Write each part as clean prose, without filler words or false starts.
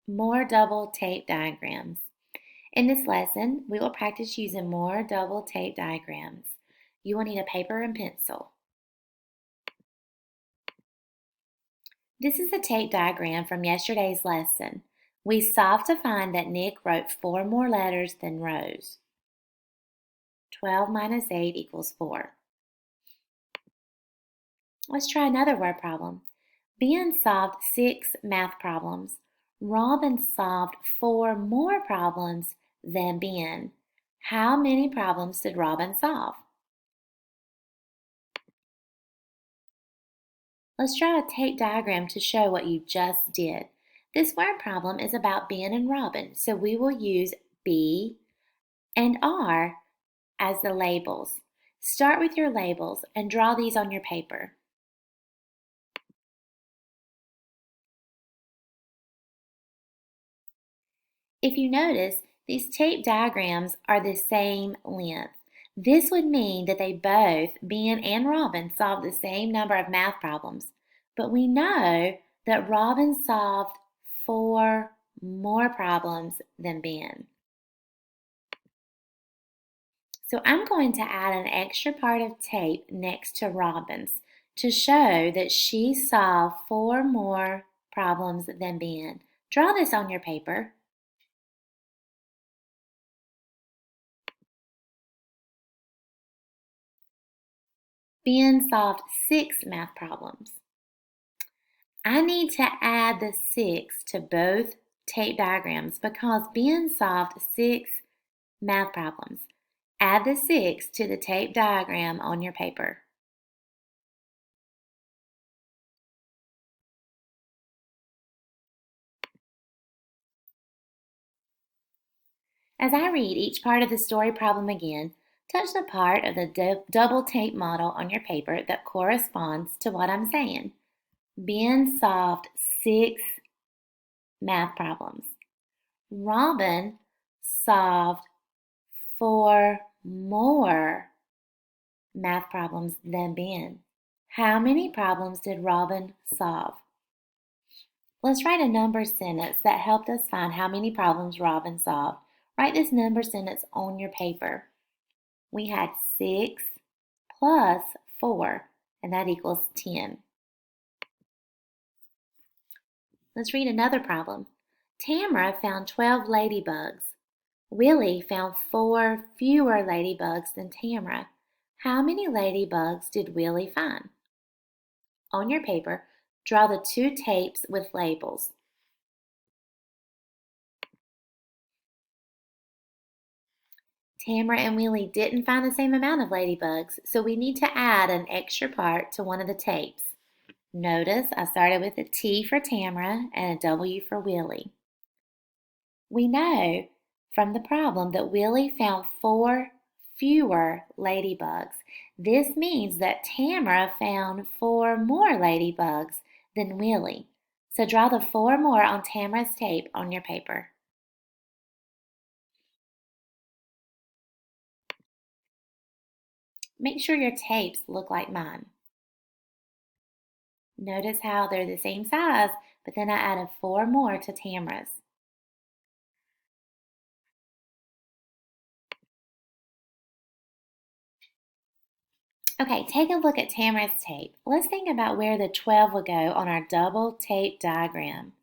More double tape diagrams. In this lesson, we will practice using more double tape diagrams. You will need a paper and pencil. This is the tape diagram from yesterday's lesson. We solved to find that Nick wrote 4 more letters than Rose. 12 minus 8 equals 4. Let's try another word problem. Ben solved 6 math problems. Robin solved 4 more problems than Ben. How many problems did Robin solve? Let's draw a tape diagram to show what you just did. This word problem is about Ben and Robin, so we will use B and R as the labels. Start with your labels and draw these on your paper. If you notice, these tape diagrams are the same length. This would mean that they both, Ben and Robin, solved the same number of math problems. But we know that Robin solved 4 more problems than Ben. So I'm going to add an extra part of tape next to Robin's to show that she solved 4 more problems than Ben. Draw this on your paper. Ben solved 6 math problems. I need to add the 6 to both tape diagrams because Ben solved 6 math problems. Add the 6 to the tape diagram on your paper. As I read each part of the story problem again, touch the part of the double tape model on your paper that corresponds to what I'm saying. Ben solved 6 math problems. Robin solved 4 more math problems than Ben. How many problems did Robin solve? Let's write a number sentence that helped us find how many problems Robin solved. Write this number sentence on your paper. We had 6 plus 4, and that equals 10. Let's read another problem. Tamara found 12 ladybugs. Willie found 4 fewer ladybugs than Tamara. How many ladybugs did Willie find? On your paper, draw the 2 tapes with labels. Tamara and Willie didn't find the same amount of ladybugs, so we need to add an extra part to one of the tapes. Notice I started with a T for Tamara and a W for Willie. We know from the problem that Willie found 4 fewer ladybugs. This means that Tamara found 4 more ladybugs than Willie. So draw the 4 more on Tamara's tape on your paper. Make sure your tapes look like mine. Notice how they're the same size, but then I added 4 more to Tamara's. Okay, take a look at Tamara's tape. Let's think about where the 12 would go on our double tape diagram.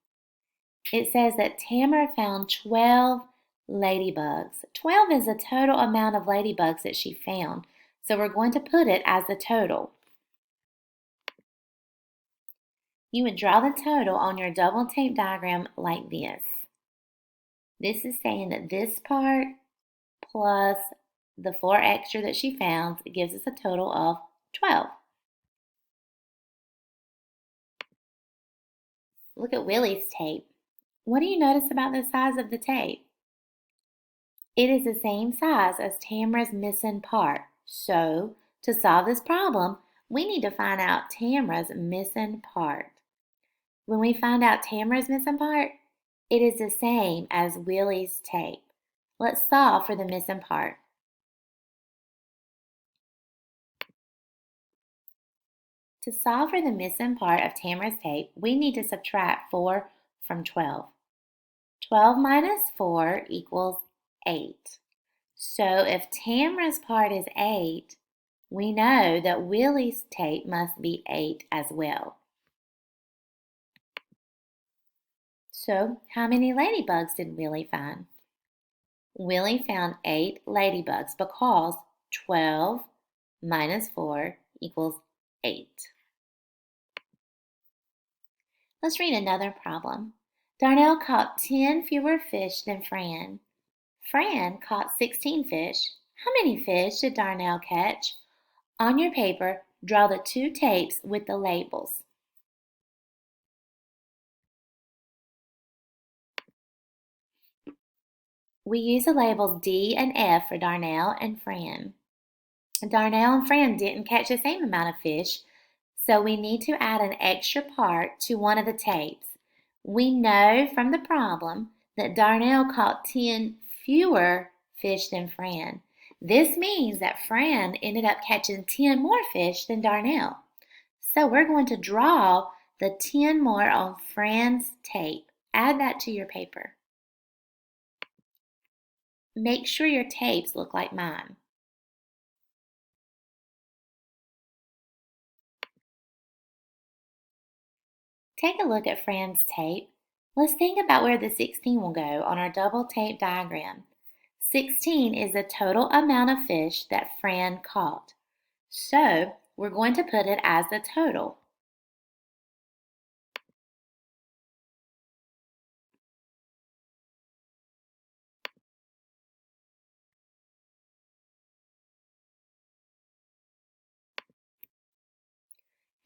It says that Tamara found 12 ladybugs. 12 is the total amount of ladybugs that she found, so we're going to put it as the total. You would draw the total on your double tape diagram like this. This is saying that this part plus the 4 extra that she found gives us a total of 12. Look at Willie's tape. What do you notice about the size of the tape? It is the same size as Tamara's missing part. So, to solve this problem, we need to find out Tamara's missing part. When we find out Tamara's missing part, it is the same as Willie's tape. Let's solve for the missing part. To solve for the missing part of Tamara's tape, we need to subtract 4 from 12. 12 minus 4 equals 8. So if Tamara's part is 8, we know that Willie's tape must be 8 as well. So how many ladybugs did Willie find? Willie found 8 ladybugs because 12 minus 4 equals 8. Let's read another problem. Darnell caught 10 fewer fish than Fran. Fran caught 16 fish. How many fish did Darnell catch? On your paper, draw the two tapes with the labels. We use the labels D and F for Darnell and Fran. Darnell and Fran didn't catch the same amount of fish, so we need to add an extra part to one of the tapes. We know from the problem that Darnell caught 10 fewer fish than Fran. This means that Fran ended up catching 10 more fish than Darnell. So we're going to draw the 10 more on Fran's tape. Add that to your paper. Make sure your tapes look like mine. Take a look at Fran's tape. Let's think about where the 16 will go on our double tape diagram. 16 is the total amount of fish that Fran caught. So we're going to put it as the total.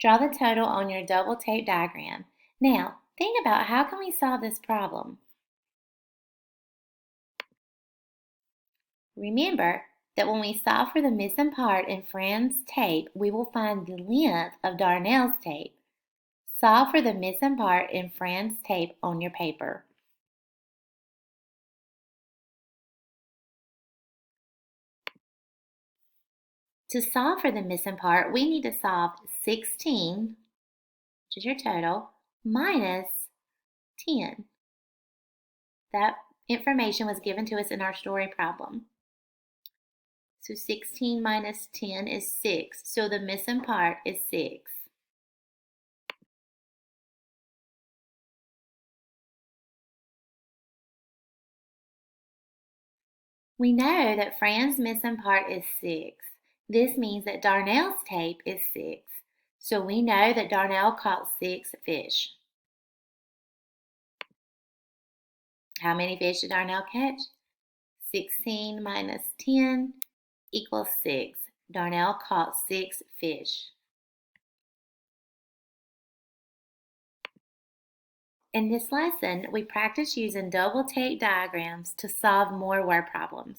Draw the total on your double tape diagram. Now, think about how can we solve this problem? Remember that when we solve for the missing part in Fran's tape, we will find the length of Darnell's tape. Solve for the missing part in Fran's tape on your paper. To solve for the missing part, we need to solve 16, which is your total, minus 10. That information was given to us in our story problem. So 16 minus 10 is 6. So the missing part is 6. We know that Fran's missing part is 6. This means that Darnell's tape is 6. So we know that Darnell caught 6 fish. How many fish did Darnell catch? 16 minus 10 equals 6. Darnell caught 6 fish. In this lesson, we practiced using double tape diagrams to solve more word problems.